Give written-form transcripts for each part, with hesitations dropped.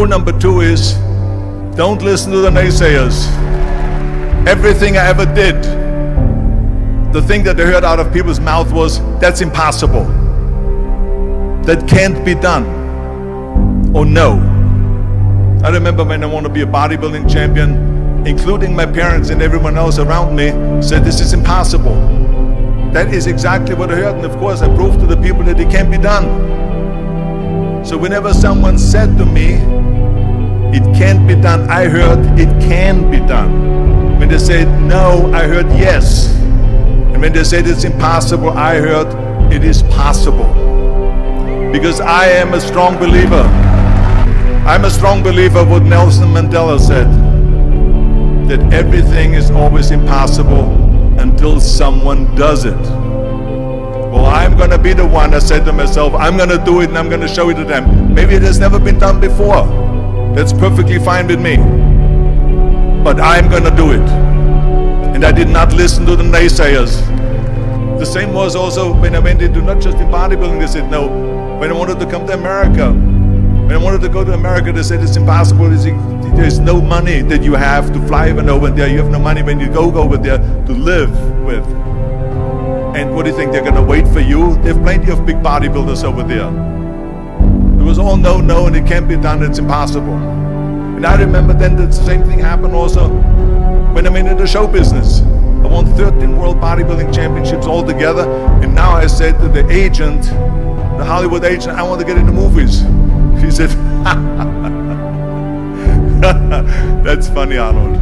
Rule number 2 is, don't listen to the naysayers. Everything I ever did, the thing that I heard out of people's mouth was, that's impossible. That can't be done. Or no. I remember when I wanted to be a bodybuilding champion, including my parents and everyone else around me, said this is impossible. That is exactly what I heard, and of course I proved to the people that it can be done. So whenever someone said to me, it can't be done, I heard it can be done. When they said no, I heard yes. And when they said it's impossible, I heard it is possible. Because I am a strong believer. I'm a strong believer what Nelson Mandela said, that everything is always impossible until someone does it. Well, I'm going to be the one, I said to myself, I'm going to do it and I'm going to show it to them. Maybe it has never been done before. That's perfectly fine with me. But I'm going to do it. And I did not listen to the naysayers. The same was also when I went into, not just in bodybuilding, they said no. When I wanted to come to America, when I wanted to go to America, they said it's impossible. There's no money that you have to fly even over there. You have no money when you go over there to live with. And what do you think, they're going to wait for you? They have plenty of big bodybuilders over there. It was all no, and it can't be done, it's impossible. And I remember then that the same thing happened also when I went into the show business. I won 13 world bodybuilding championships altogether, and now I said to the agent, the Hollywood agent, I want to get into movies. He said, that's funny, Arnold.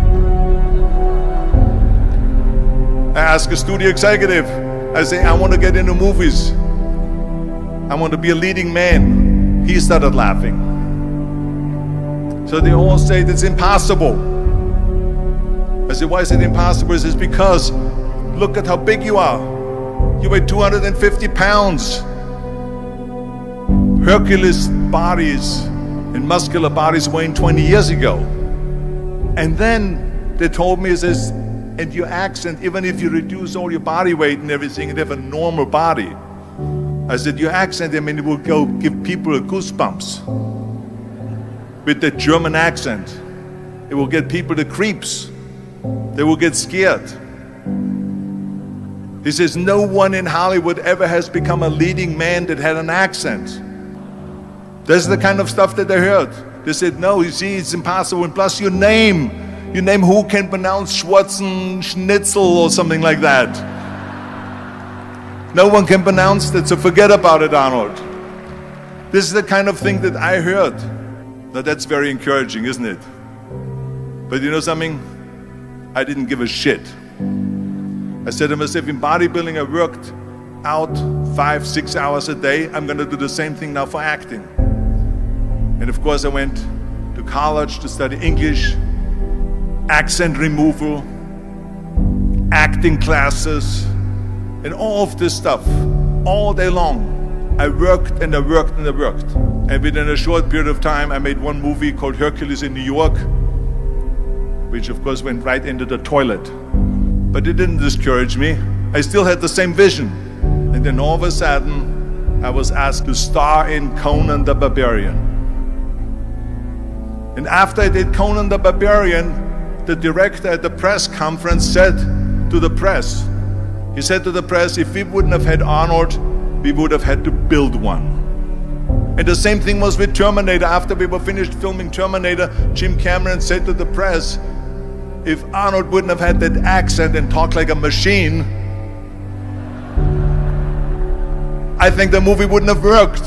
I asked a studio executive, I say, I want to get into movies. I want to be a leading man. He started laughing. So they all say it's impossible. I said, why is it impossible? He says, because look at how big you are. You weigh 250 pounds. Hercules bodies and muscular bodies weighing 20 years ago. And then they told me, it says, and your accent, even if you reduce all your body weight and everything and have a normal body, I said, your accent, I mean, it will go give people goosebumps. With the German accent, it will get people the creeps. They will get scared. He says, no one in Hollywood ever has become a leading man that had an accent. That's the kind of stuff that I heard. They said, no, you see, it's impossible. And plus your name who can pronounce Schwarzenschnitzel or something like that. No one can pronounce that, so forget about it, Arnold. This is the kind of thing that I heard. Now that's very encouraging, isn't it? But you know something? I didn't give a shit. I said to myself, in bodybuilding I worked out 5-6 hours a day. I'm going to do the same thing now for acting. And of course I went to college to study English, accent removal, acting classes, and all of this stuff, all day long. I worked and I worked and I worked. And within a short period of time, I made one movie called Hercules in New York, which of course went right into the toilet. But it didn't discourage me. I still had the same vision. And then all of a sudden, I was asked to star in Conan the Barbarian. And after I did Conan the Barbarian, the director at the press conference said to the press, he said to the press, if we wouldn't have had Arnold, we would have had to build one. And the same thing was with Terminator. After we were finished filming Terminator, Jim Cameron said to the press, if Arnold wouldn't have had that accent and talked like a machine, I think the movie wouldn't have worked.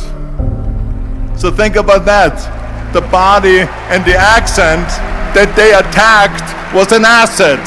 So think about that. The body and the accent that they attacked was an asset.